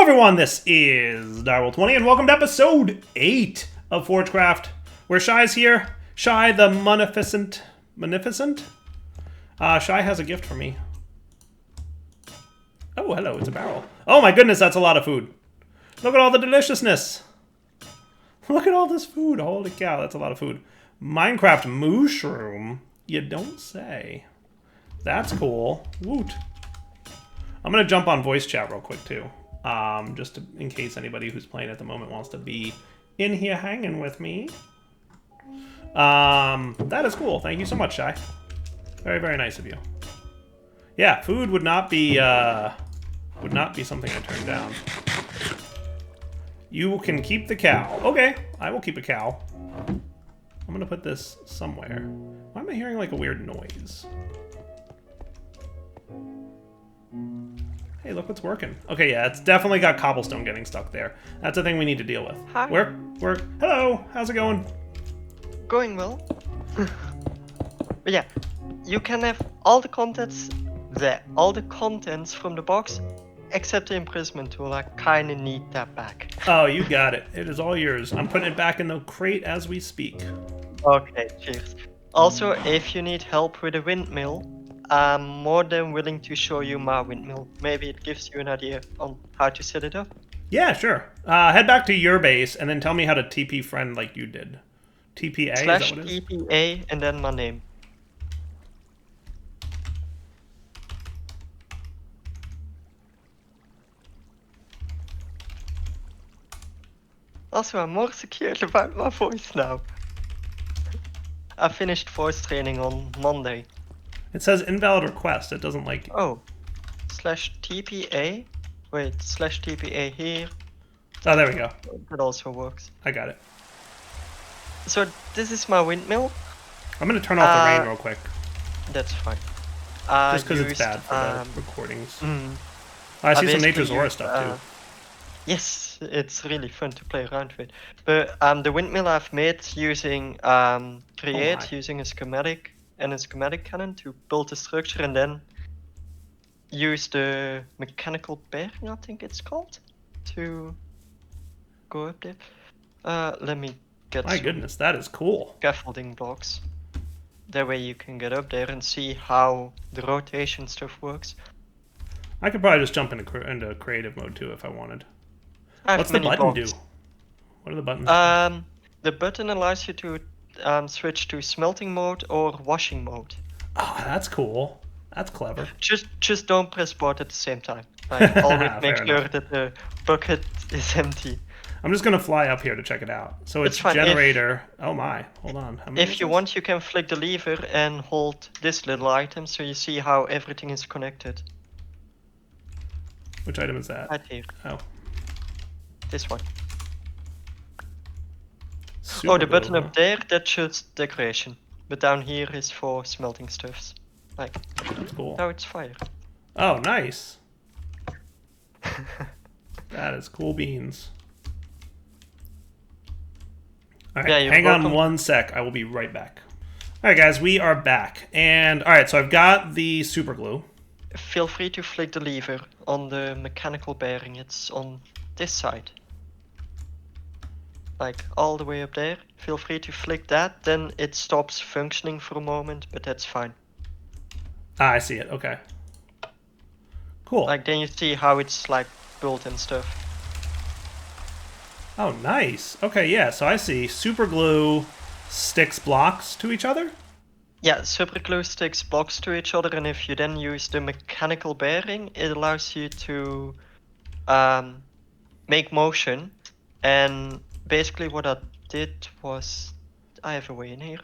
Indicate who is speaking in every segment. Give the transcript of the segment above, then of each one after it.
Speaker 1: everyone, this is Direwolf20 and welcome to episode 8 of Forgecraft, where Shy's here. Shy the Munificent. Shy has a gift for me. Oh, hello, it's a barrel. Oh my goodness, that's a lot of food. Look at all the deliciousness. Look at all this food. Holy cow, that's a lot of food. Minecraft mushroom? You don't say. That's cool. Woot. I'm going to jump on voice chat real quick, too. Just in case anybody who's playing at the moment wants to be in here hanging with me. That is cool. Thank you so much, Shy. Very, very nice of you. Yeah, food would not be something I turned down. You can keep the cow. Okay, I will keep a cow. I'm going to put this somewhere. Why am I hearing like a weird noise? Hey, look what's working. Okay, yeah, it's definitely got cobblestone getting stuck there. That's a thing we need to deal with.
Speaker 2: Hi.
Speaker 1: Hello, how's it going?
Speaker 2: Going well. But yeah, you can have all the contents there, all the contents from the box, except the imprisonment tool. I kinda need that back.
Speaker 1: Oh, you got it. It is all yours. I'm putting it back in the crate as we speak.
Speaker 2: Okay, cheers. Also, if you need help with a windmill, I'm more than willing to show you my windmill. Maybe it gives you an idea on how to set it up.
Speaker 1: Yeah, sure. Head back to your base and then tell me how to TP friend like you did. TPA, is that what it is?
Speaker 2: /TPA and then my name. Also, I'm more secure about my voice now. I finished voice training on Monday.
Speaker 1: It says invalid request. It doesn't like...
Speaker 2: Oh. /TPA? Wait, /TPA here.
Speaker 1: Oh, there we go.
Speaker 2: That also works.
Speaker 1: I got it.
Speaker 2: So, this is my windmill.
Speaker 1: I'm going to turn off the rain real quick.
Speaker 2: That's fine.
Speaker 1: Just because it's bad for the recordings. I see some Nature's stuff too.
Speaker 2: Yes, it's really fun to play around with. But the windmill I've made using using a schematic and a schematic cannon to build the structure, and then use the mechanical bearing, I think it's called, to go up there. Let me get
Speaker 1: My goodness, that is cool.
Speaker 2: Scaffolding blocks. That way you can get up there and see how the rotation stuff works.
Speaker 1: I could probably just jump into creative mode too if I wanted. What's the button do? What are the buttons?
Speaker 2: The button allows you to switch to smelting mode or washing mode.
Speaker 1: Oh, that's cool. That's clever.
Speaker 2: Just don't press both at the same time. Like, always make sure that the bucket is empty.
Speaker 1: I'm just gonna fly up here to check it out. So it's generator. Oh my, hold on.
Speaker 2: If you want, you can flick the lever and hold this little item so you see how everything is connected.
Speaker 1: Which item is that?
Speaker 2: Right here.
Speaker 1: Oh.
Speaker 2: This one.
Speaker 1: Super
Speaker 2: the button up there, that's just decoration. But down here is for smelting stuffs. Like,
Speaker 1: that's cool.
Speaker 2: Now it's fire.
Speaker 1: Oh, nice. That is cool beans. Alright,
Speaker 2: yeah,
Speaker 1: hang on one sec. I will be right back. Alright guys, we are back. And, alright, so I've got the super glue.
Speaker 2: Feel free to flick the lever on the mechanical bearing. It's on this side. Like, all the way up there. Feel free to flick that, then it stops functioning for a moment, but that's fine.
Speaker 1: Ah, I see it. Okay. Cool.
Speaker 2: Like, then you see how it's, like, built and stuff.
Speaker 1: Oh, nice. Okay, yeah, so I see. Super glue sticks blocks to each other?
Speaker 2: Yeah, super glue sticks blocks to each other, and if you then use the mechanical bearing, it allows you to make motion. And basically what I did was, I have a way in here.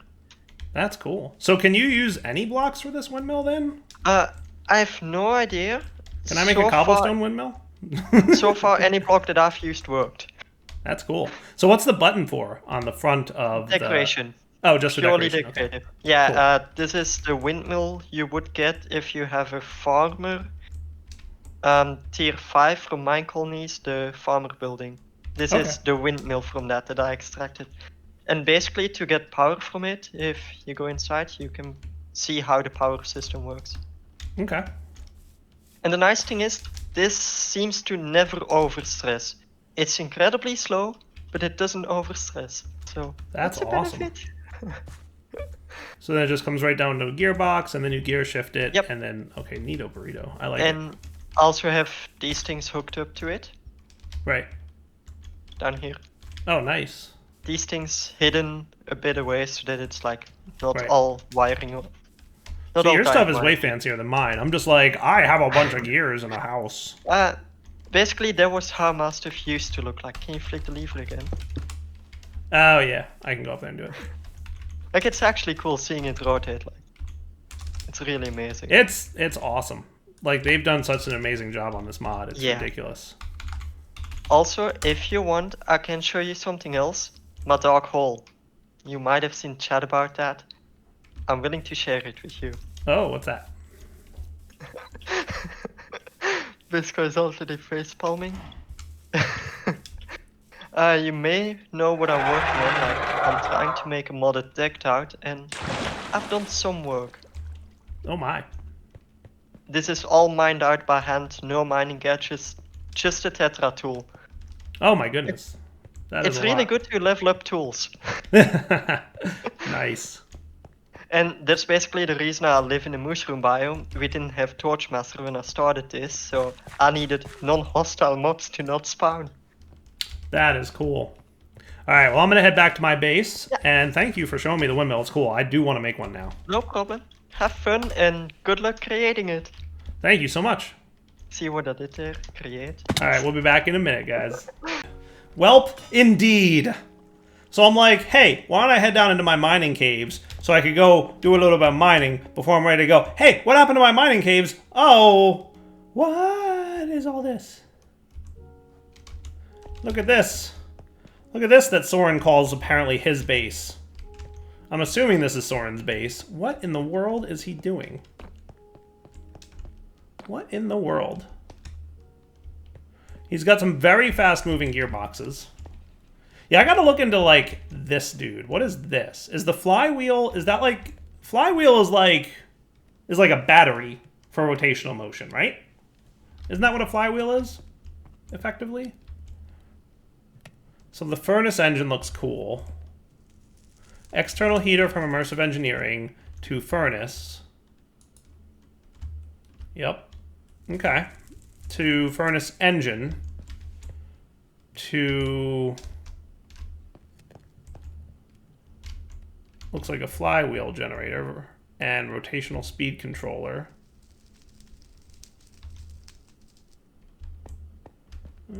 Speaker 1: That's cool. So can you use any blocks for this windmill then?
Speaker 2: I have no idea.
Speaker 1: Can I make a cobblestone windmill?
Speaker 2: So far, any block that I've used worked.
Speaker 1: That's cool. So what's the button for on the front of
Speaker 2: decoration?
Speaker 1: Oh, just for
Speaker 2: purely
Speaker 1: decoration.
Speaker 2: decorative.
Speaker 1: Okay.
Speaker 2: Yeah,
Speaker 1: cool.
Speaker 2: This is the windmill you would get if you have a farmer. Tier 5 from Mine Colonies, the farmer building. This is the windmill from that I extracted. And basically, to get power from it, if you go inside, you can see how the power system works.
Speaker 1: Okay.
Speaker 2: And the nice thing is, this seems to never overstress. It's incredibly slow, but it doesn't overstress. So
Speaker 1: That's
Speaker 2: a
Speaker 1: awesome.
Speaker 2: benefit.
Speaker 1: So then it just comes right down to a gearbox, and then you gear shift it,
Speaker 2: Yep.
Speaker 1: and then, okay, neato burrito. I like it.
Speaker 2: And also have these things hooked up to it.
Speaker 1: Right.
Speaker 2: Down here.
Speaker 1: Oh, nice.
Speaker 2: These things hidden a bit away so that it's like not
Speaker 1: Right.
Speaker 2: all wiring. Not
Speaker 1: See,
Speaker 2: all
Speaker 1: your stuff is
Speaker 2: wiring.
Speaker 1: way fancier than mine. I'm just like, I have a bunch of gears in a house.
Speaker 2: Basically, that was how my stuff used to look like. Can you flick the lever again?
Speaker 1: Oh, yeah. I can go up there and do it.
Speaker 2: Like, it's actually cool seeing it rotate. Like, it's really amazing.
Speaker 1: It's awesome. Like, they've done such an amazing job on this mod. It's ridiculous.
Speaker 2: Also, if you want, I can show you something else. My dark hole. You might have seen chat about that. I'm willing to share it with you.
Speaker 1: Oh, what's that?
Speaker 2: This guy's already face palming. You may know what I'm working on. Like, I'm trying to make a modded decked out, and I've done some work.
Speaker 1: Oh my.
Speaker 2: This is all mined out by hand, no mining gadgets, just a Tetra tool.
Speaker 1: Oh my goodness.
Speaker 2: It's really good to level up tools.
Speaker 1: Nice.
Speaker 2: And that's basically the reason I live in the mushroom biome. We didn't have Torchmaster when I started this, so I needed non-hostile mobs to not spawn.
Speaker 1: That is cool. Alright, well I'm going to head back to my base, and thank you for showing me the windmill. It's cool. I do want to make one now.
Speaker 2: No problem. Have fun and good luck creating it.
Speaker 1: Thank you so much.
Speaker 2: See what I did there? Create.
Speaker 1: Alright, we'll be back in a minute, guys. Welp, indeed. So I'm like, hey, why don't I head down into my mining caves so I could go do a little bit of mining before I'm ready to go. Hey, what happened to my mining caves? Oh, what is all this? Look at this. Look at this that Soren calls apparently his base. I'm assuming this is Soren's base. What in the world is he doing? What in the world? He's got some very fast-moving gearboxes. Yeah, I gotta look into, like, this dude. What is this? Is the flywheel... Is that, like... Flywheel is like a battery for rotational motion, right? Isn't that what a flywheel is? Effectively? So the furnace engine looks cool. External heater from immersive engineering to furnace. Yep. Okay. To furnace engine. To... Looks like a flywheel generator and rotational speed controller.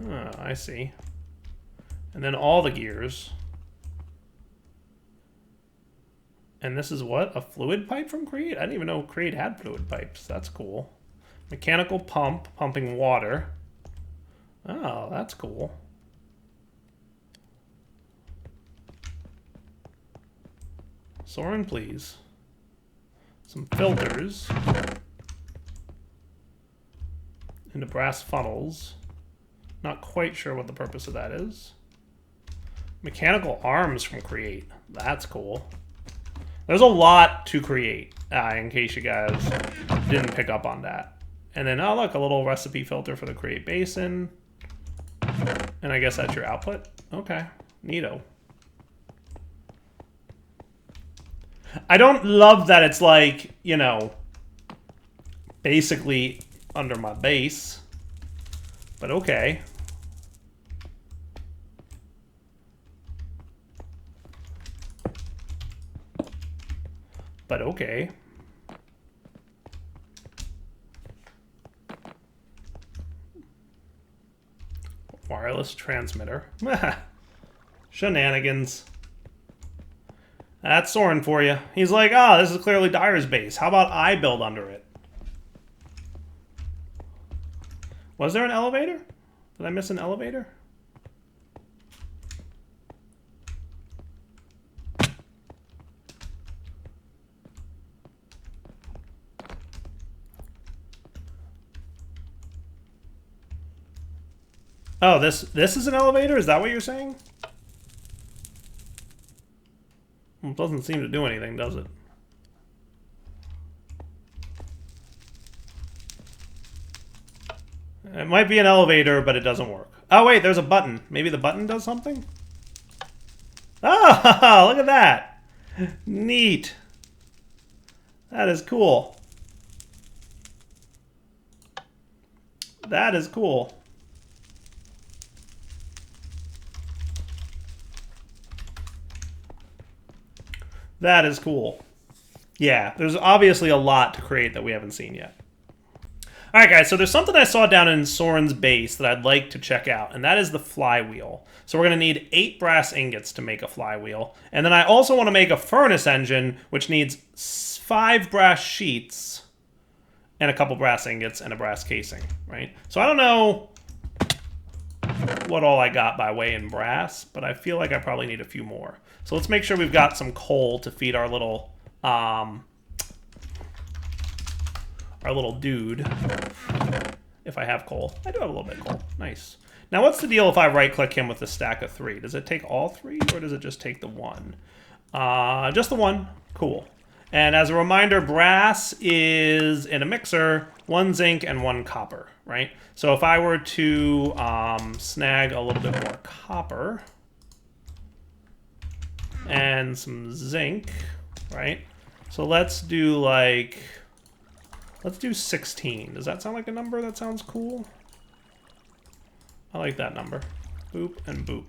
Speaker 1: Ah, I see. And then all the gears. And this is what? A fluid pipe from Create? I didn't even know Create had fluid pipes. That's cool. Mechanical pump, pumping water. Oh, that's cool. Soren, please. Some filters. Into brass funnels. Not quite sure what the purpose of that is. Mechanical arms from Create. That's cool. There's a lot to Create, in case you guys didn't pick up on that. And then, oh look, a little recipe filter for the Create basin. And I guess that's your output. Okay, neato. I don't love that it's like, you know, basically under my base. But okay. But okay. Wireless transmitter. Shenanigans. That's Soren for you. He's like, ah, this is clearly Dyer's base. How about I build under it? Was there an elevator? Did I miss an elevator? Oh, this is an elevator? Is that what you're saying? Well, it doesn't seem to do anything, does it? It might be an elevator, but it doesn't work. Oh, wait, there's a button. Maybe the button does something? Oh, look at that. Neat. That is cool. That is cool. That is cool. Yeah, there's obviously a lot to create that we haven't seen yet. All right, guys, so there's something I saw down in Soren's base that I'd like to check out, and that is the flywheel. So we're going to need 8 brass ingots to make a flywheel. And then I also want to make a furnace engine, which needs 5 brass sheets and a couple brass ingots and a brass casing, right? So I don't know what all I got by way in brass, but I feel like I probably need a few more. So let's make sure we've got some coal to feed our little dude. If I have coal. I do have a little bit of coal. Nice. Now what's the deal if I right-click him with a stack of 3? Does it take all 3, or does it just take the 1? Just the 1. Cool. And as a reminder, brass is, in a mixer, 1 zinc and 1 copper, right? So if I were to snag a little bit more copper and some zinc, right? So let's do like, let's do 16. Does that sound like a number that sounds cool? I like that number. Boop and boop.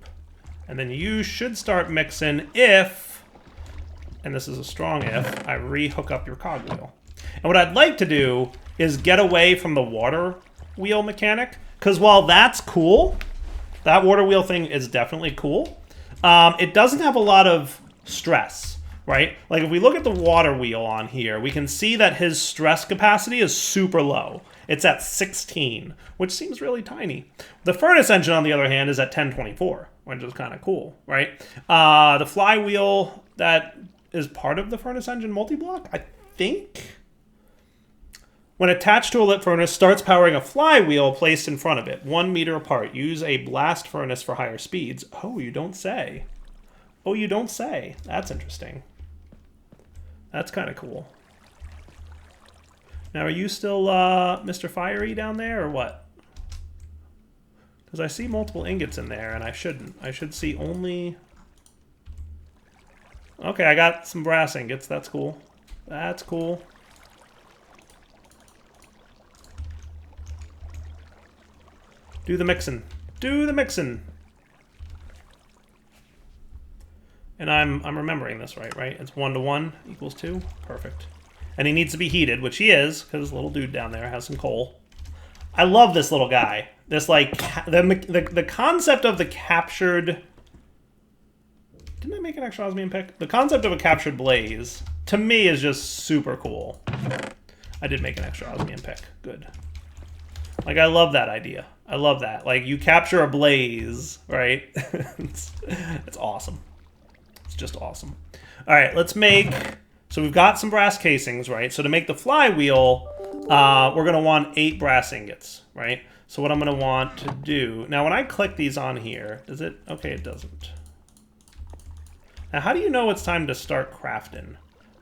Speaker 1: And then you should start mixing if, and this is a strong if, I re-hook up your cogwheel. And what I'd like to do is get away from the water wheel mechanic, because while that's cool, that water wheel thing is definitely cool, it doesn't have a lot of stress, right? Like if we look at the water wheel on here, we can see that his stress capacity is super low. It's at 16, which seems really tiny. The furnace engine, on the other hand, is at 1024, which is kind of cool, right? The flywheel that is part of the furnace engine multi-block, I think, when attached to a lit furnace, starts powering a flywheel placed in front of it, 1 meter apart. Use a blast furnace for higher speeds. Oh, you don't say. Oh, you don't say. That's interesting. That's kind of cool. Now, are you still Mr. Fiery down there, or what? Because I see multiple ingots in there, and I shouldn't. I should see only... Okay, I got some brass ingots. That's cool. That's cool. Do the mixin'. Do the mixin'. And I'm remembering this right? It's 1 to 1 equals 2. Perfect. And he needs to be heated, which he is, because the little dude down there has some coal. I love this little guy. This, like, the concept of the captured... Didn't I make an extra osmium pick? The concept of a captured blaze, to me, is just super cool. I did make an extra osmium pick. Good. Like, I love that idea. I love that. Like, you capture a blaze, right? it's awesome. It's just awesome. All right, let's make... So we've got some brass casings, right? So to make the flywheel, we're going to want 8 brass ingots, right? So what I'm going to want to do... Now, when I click these on here, does it... Okay, it doesn't. Now, how do you know it's time to start crafting?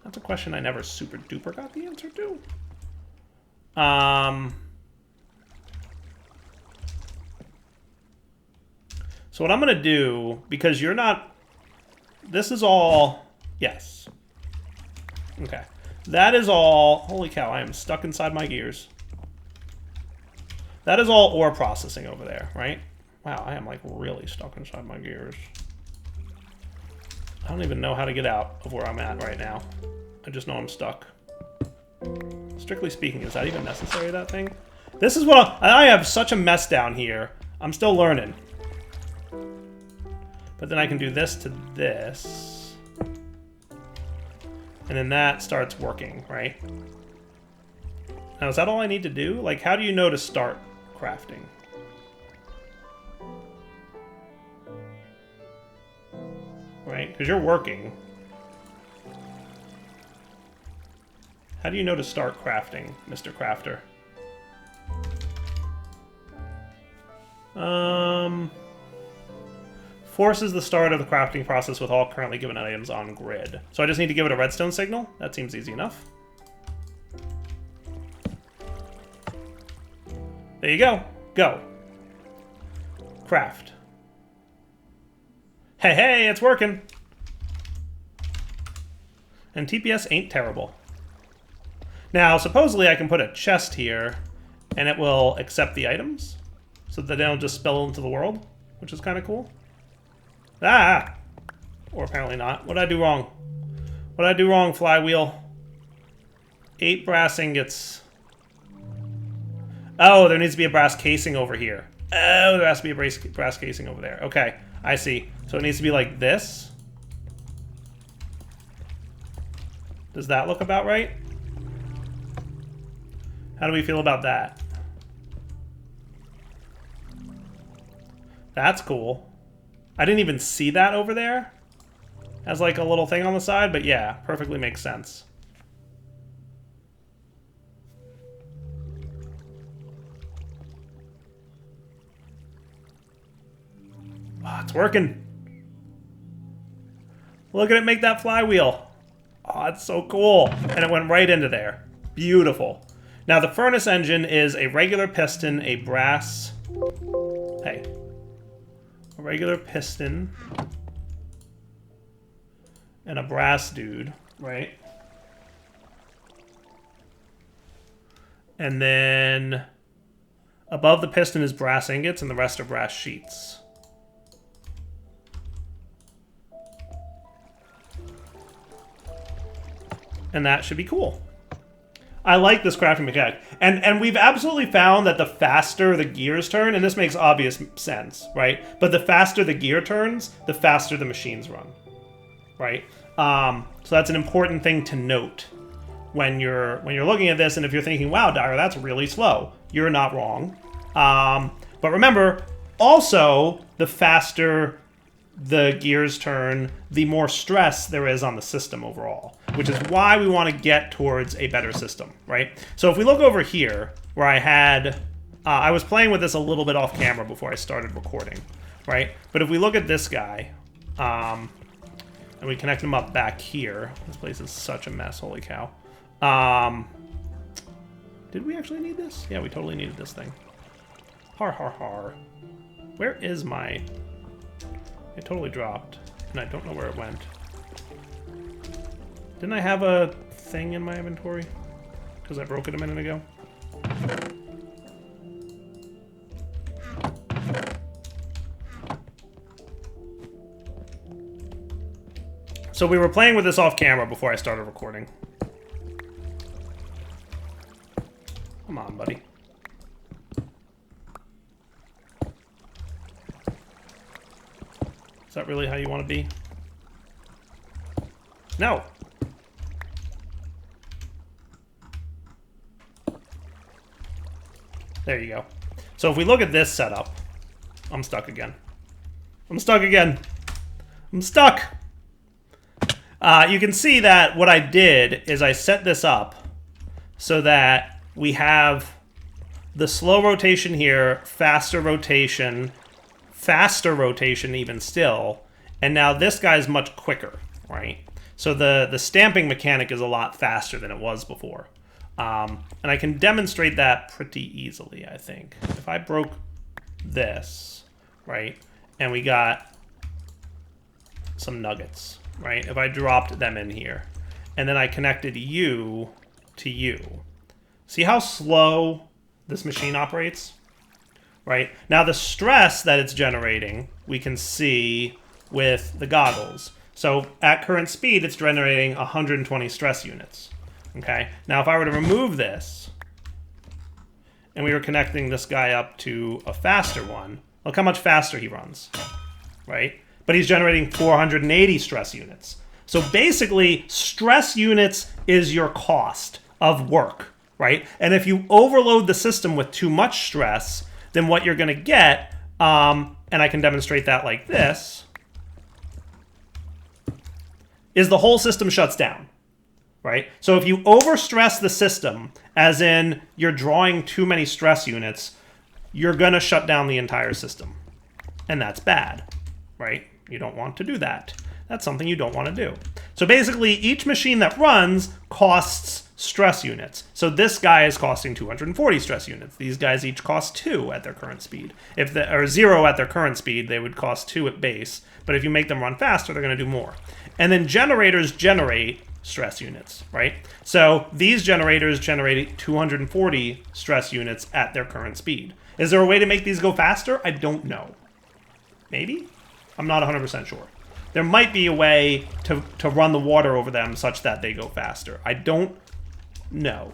Speaker 1: That's a question I never super duper got the answer to. So what I'm going to do, because you're not... This is all... Yes. Okay. That is all... Holy cow, I am stuck inside my gears. That is all ore processing over there, right? Wow, I am like really stuck inside my gears. I don't even know how to get out of where I'm at right now. I just know I'm stuck. Strictly speaking, is that even necessary, that thing? This is what... I have such a mess down here. I'm still learning. But then I can do this to this. And then that starts working, right? Now, is that all I need to do? Like, how do you know to start crafting? Right? Because you're working. How do you know to start crafting, Mr. Crafter? Forces the start of the crafting process with all currently given items on grid. So I just need to give it a redstone signal? That seems easy enough. There you go. Go. Craft. Hey, hey, it's working. And TPS ain't terrible. Now, supposedly I can put a chest here, and it will accept the items, so that they don't just spill into the world, which is kind of cool. Ah! Or apparently not. What did I do wrong? What did I do wrong, Flywheel? 8 brass ingots. Oh, there needs to be a brass casing over here. Oh, there has to be a brass casing over there. Okay, I see. So it needs to be like this. Does that look about right? How do we feel about that? That's cool. I didn't even see that over there as like a little thing on the side, but yeah, perfectly makes sense. Oh, it's working. Look at it make that flywheel. Oh, it's so cool. And it went right into there. Beautiful. Now the furnace engine is a regular piston, a brass... Hey. A regular piston. And a brass dude, right? And then above the piston is brass ingots and the rest are brass sheets. And that should be cool. I like this crafting mechanic. And we've absolutely found that the faster the gears turn, and this makes obvious sense, right? But the faster the gear turns, the faster the machines run, right? So that's an important thing to note when you're looking at this, and if you're thinking, wow, Dyer, that's really slow. You're not wrong. But remember, also, the faster the gears turn, the more stress there is on the system overall, which is why we want to get towards a better system, right? So if we look over here, where I had, I was playing with this a little bit off camera before I started recording, right? But if we look at this guy, and we connect him up back here, this place is such a mess, holy cow. Did we actually need this? Yeah, we totally needed this thing. Har har har. Where is my... It totally dropped, and I don't know where it went. Didn't I have a thing in my inventory? Because I broke it a minute ago. So we were playing with this off camera before I started recording. Come on, buddy. Is that really how you want to be? No! There you go. So if we look at this setup, I'm stuck again. I'm stuck again. I'm stuck! You can see that what I did is I set this up so that we have the slow rotation here, faster rotation even still, and now this guy's much quicker, right? So the stamping mechanic is a lot faster than it was before. And I can demonstrate that pretty easily, I think. If I broke this, right, and we got some nuggets, right? If I dropped them in here, and then I connected you to you. See how slow this machine operates? Right? Now the stress that it's generating, we can see with the goggles. So at current speed, it's generating 120 stress units. Okay? Now if I were to remove this, and we were connecting this guy up to a faster one, look how much faster he runs. Right? But he's generating 480 stress units. So basically, stress units is your cost of work, right? And if you overload the system with too much stress, then what you're going to get, and I can demonstrate that like this, is the whole system shuts down, right? So if you overstress the system, as in you're drawing too many stress units, you're going to shut down the entire system. And that's bad, right? You don't want to do that. That's something you don't want to do. So basically, each machine that runs costs stress units. So this guy is costing 240 stress units. These guys each cost 2 at their current speed. Or 0 at their current speed, they would cost 2 at base. But if you make them run faster, they're going to do more. And then generators generate stress units, right? So these generators generate 240 stress units at their current speed. Is there a way to make these go faster? I don't know. Maybe? I'm not 100% sure. There might be a way to run the water over them such that they go faster. I don't know.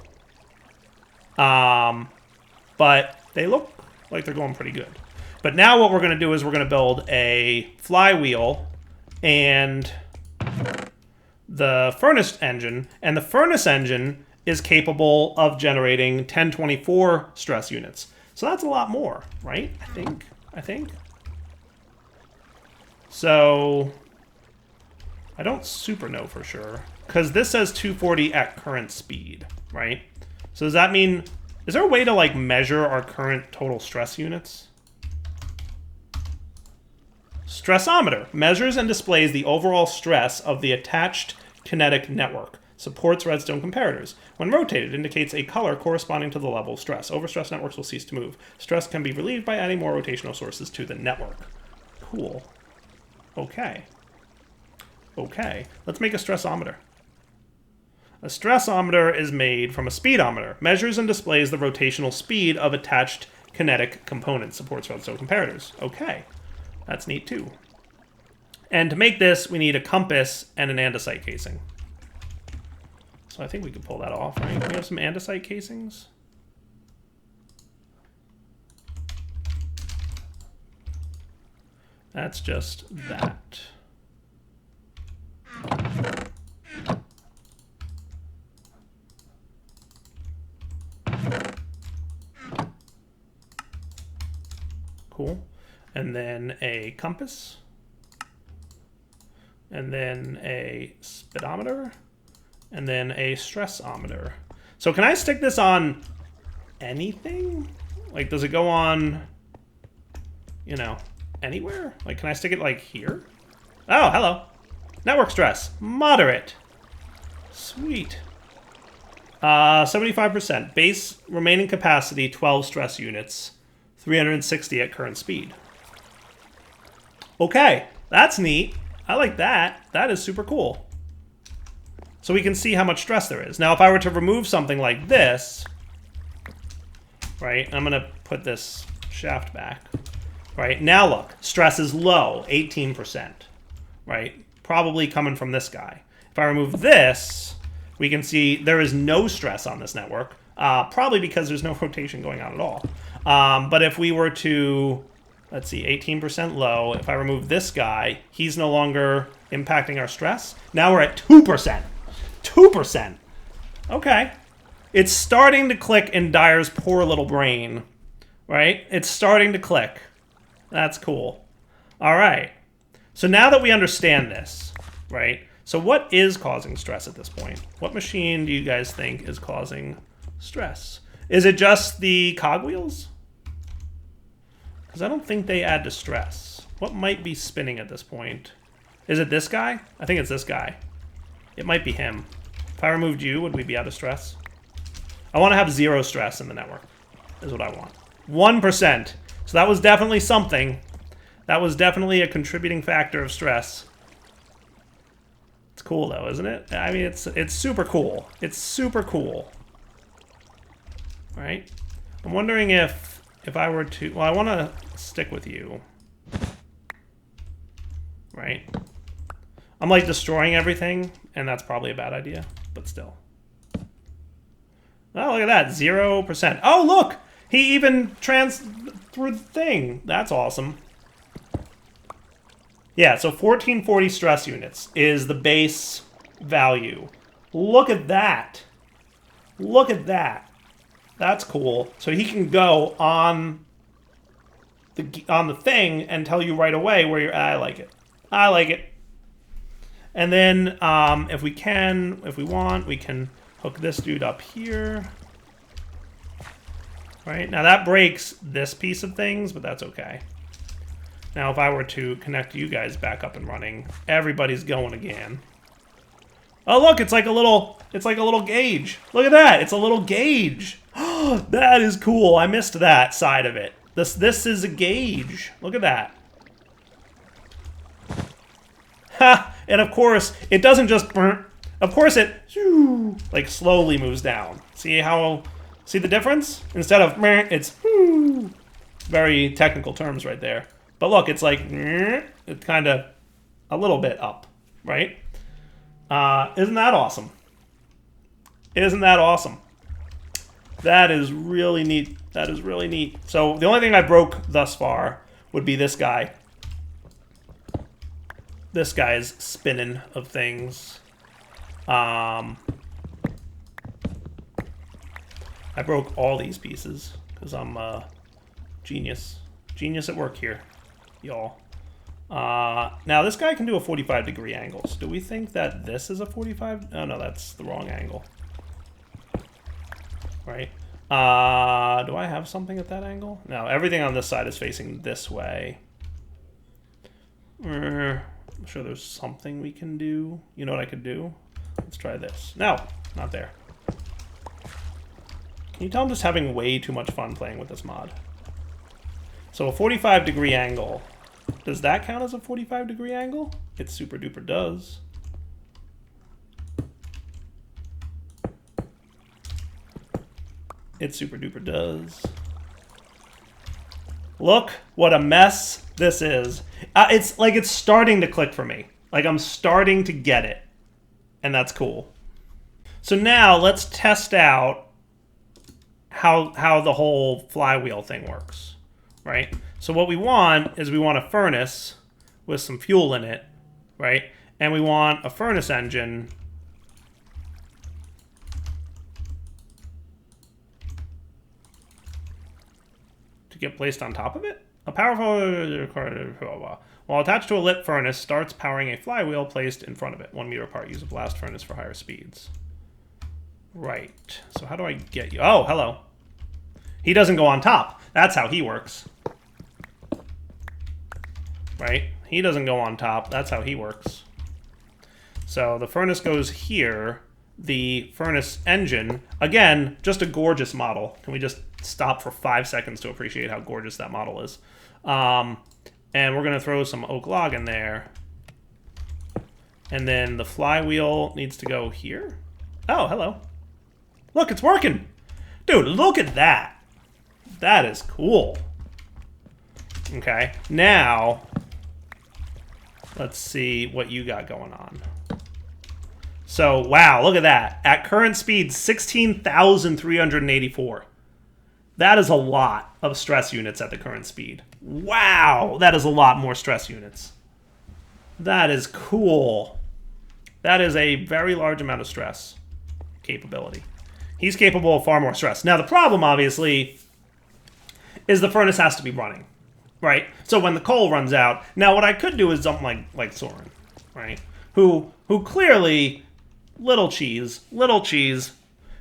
Speaker 1: But they look like they're going pretty good. But now what we're going to do is we're going to build a flywheel and the furnace engine. And the furnace engine is capable of generating 1024 stress units. So that's a lot more, right? I think. So I don't super know for sure. Because this says 240 at current speed, right? So does that mean... Is there a way to, like, measure our current total stress units? Stressometer measures and displays the overall stress of the attached kinetic network. Supports redstone comparators. When rotated, indicates a color corresponding to the level of stress. Overstressed networks will cease to move. Stress can be relieved by adding more rotational sources to the network. Cool. Okay. Okay. Let's make a stressometer. A stressometer is made from a speedometer. Measures and displays the rotational speed of attached kinetic components. Supports redstone comparators. Okay. That's neat too. And to make this, we need a compass and an andesite casing. So I think we could pull that off, right? We have some andesite casings. That's just that. Cool. And then a compass. And then a speedometer. And then a stressometer. So can I stick this on anything? Like, does it go on, you know, anywhere? Like, can I stick it, like, here? Oh, hello. Network stress. Moderate. Sweet. 75%. Base remaining capacity, 12 stress units. 360 at current speed. Okay, that's neat. I like that. That is super cool. So we can see how much stress there is. Now, if I were to remove something like this, right, I'm going to put this shaft back, right? Now look, stress is low, 18%, right? Probably coming from this guy. If I remove this, we can see there is no stress on this network, probably because there's no rotation going on at all. But if we were to, let's see, 18% low, if I remove this guy, he's no longer impacting our stress. Now we're at 2%. 2%. Okay. It's starting to click in Dyer's poor little brain, right? It's starting to click. That's cool. All right. So now that we understand this, right? So what is causing stress at this point? What machine do you guys think is causing stress? Is it just the cogwheels? Because I don't think they add to stress. What might be spinning at this point? Is it this guy? I think it's this guy. It might be him. If I removed you, would we be out of stress? I want to have 0 stress in the network, is what I want. 1%. So that was definitely something. That was definitely a contributing factor of stress. It's cool though, isn't it? I mean, it's super cool. It's super cool. Right? I'm wondering if I were to... Well, I want to stick with you. Right? I'm like destroying everything, and that's probably a bad idea, but still. Oh, look at that. 0%. Oh, look! He even through the thing. That's awesome. Yeah, so 1440 stress units is the base value. Look at that. Look at that. That's cool. So he can go on the thing and tell you right away where you're at. I like it. I like it. And then if we want, we can hook this dude up here. Right? Now that breaks this piece of things, but that's okay. Now if I were to connect you guys back up and running, everybody's going again. Oh, look, it's like a little gauge. Look at that. It's a little gauge. That is cool. I missed that side of it. This is a gauge. Look at that. Ha! And of course, it doesn't just burn. Of course, it like slowly moves down. See the difference? Instead of it's very technical terms right there. But look, it's like it's kind of a little bit up, right? Isn't that awesome? Isn't that awesome? That is really neat. That is really neat. So the only thing I broke thus far would be this guy. This guy's spinning of things. I broke all these pieces because I'm a genius. Genius at work here, y'all. Now this guy can do a 45-degree angle. So do we think that this is a 45? Oh no, that's the wrong angle. Right? Do I have something at that angle? No, everything on this side is facing this way. I'm sure there's something we can do. You know what I could do? Let's try this. No, not there. Can you tell I'm just having way too much fun playing with this mod? So a 45-degree angle. Does that count as a 45-degree angle? It super duper does. It super duper does. Look what a mess this is. It's like it's starting to click for me. Like I'm starting to get it. And that's cool. So now let's test out how the whole flywheel thing works, right? So what we want is we want a furnace with some fuel in it, right? And we want a furnace engine to get placed on top of it. A powerful while attached to a lit furnace starts powering a flywheel placed in front of it, 1 meter apart. Use a blast furnace for higher speeds. Right. So how do I get you? Oh, hello. He doesn't go on top. That's how he works. Right? He doesn't go on top. That's how he works. So the furnace goes here. The furnace engine, again, just a gorgeous model. Can we just stop for 5 seconds to appreciate how gorgeous that model is? And we're going to throw some oak log in there. And then the flywheel needs to go here. Oh, hello. Look, it's working. Dude, look at that. That is cool. Okay, now let's see what you got going on. So, wow, look at that. At current speed, 16,384. That is a lot of stress units at the current speed. Wow, that is a lot more stress units. That is cool. That is a very large amount of stress capability. He's capable of far more stress. Now, the problem, obviously, is the furnace has to be running, right? So when the coal runs out, now what I could do is something like Soren, right? Who clearly, little cheese,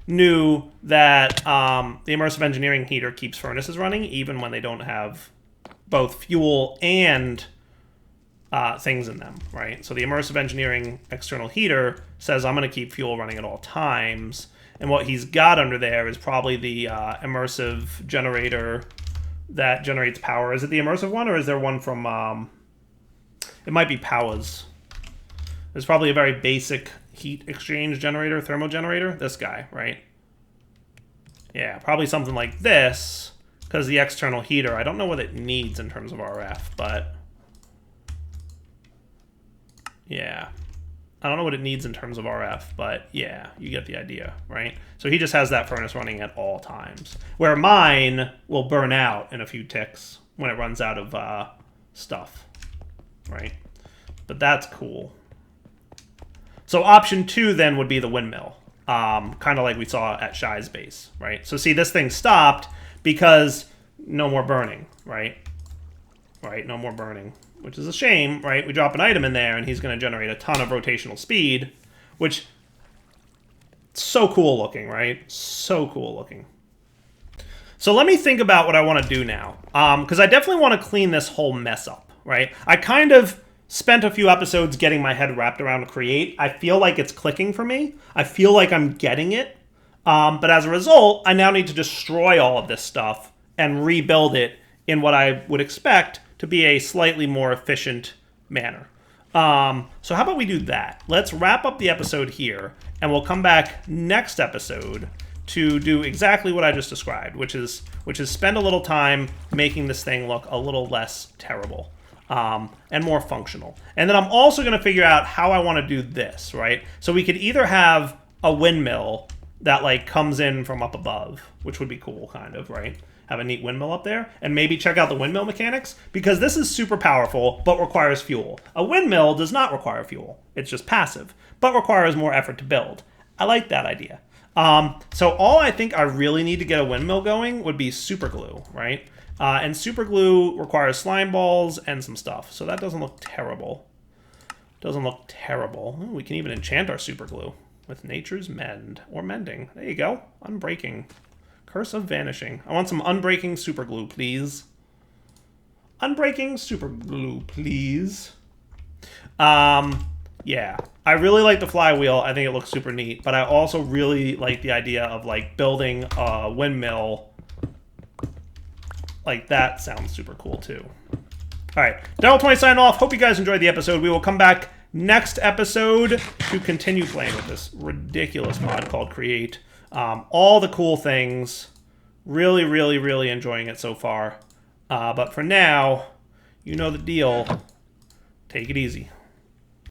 Speaker 1: knew that the immersive engineering heater keeps furnaces running even when they don't have both fuel and things in them, right? So the immersive engineering external heater says I'm going to keep fuel running at all times, and what he's got under there is probably the immersive generator that generates power. Is it the immersive one, or is there one from... it might be Powers. There's probably a very basic heat exchange generator, thermo generator. This guy, right? Yeah, probably something like this, because the external heater, I don't know what it needs in terms of RF, but... yeah. I don't know what it needs in terms of RF, but yeah, you get the idea, right? So he just has that furnace running at all times, where mine will burn out in a few ticks when it runs out of stuff, right? But that's cool. So option 2 then would be the windmill, kind of like we saw at Shy's base, right? So see, this thing stopped because no more burning, right? Right, no more burning, which is a shame, right? We drop an item in there and he's going to generate a ton of rotational speed, which so cool looking, right? So cool looking. So let me think about what I want to do now, because I definitely want to clean this whole mess up, right? I kind of spent a few episodes getting my head wrapped around Create. I feel like it's clicking for me. I feel like I'm getting it. But as a result, I now need to destroy all of this stuff and rebuild it in what I would expect to be a slightly more efficient manner. So how about we do that? Let's wrap up the episode here, and we'll come back next episode to do exactly what I just described, which is spend a little time making this thing look a little less terrible. And more functional. And then I'm also going to figure out how I want to do this, right? So we could either have a windmill that like comes in from up above, which would be cool, kind of, right? Have a neat windmill up there, and maybe check out the windmill mechanics, because this is super powerful, but requires fuel. A windmill does not require fuel. It's just passive, but requires more effort to build. I like that idea. So all I think I really need to get a windmill going would be super glue, right? And super glue requires slime balls and some stuff. So that doesn't look terrible. Doesn't look terrible. Ooh, we can even enchant our super glue with Nature's Mend or Mending. There you go. Unbreaking. Curse of Vanishing. I want some unbreaking super glue, please. Unbreaking super glue, please. Yeah. I really like the flywheel. I think it looks super neat. But I also really like the idea of like building a windmill. Like, that sounds super cool, too. All right. Donald20 signing off. Hope you guys enjoyed the episode. We will come back next episode to continue playing with this ridiculous mod called Create. All the cool things. Really, really, really enjoying it so far. But for now, you know the deal. Take it easy.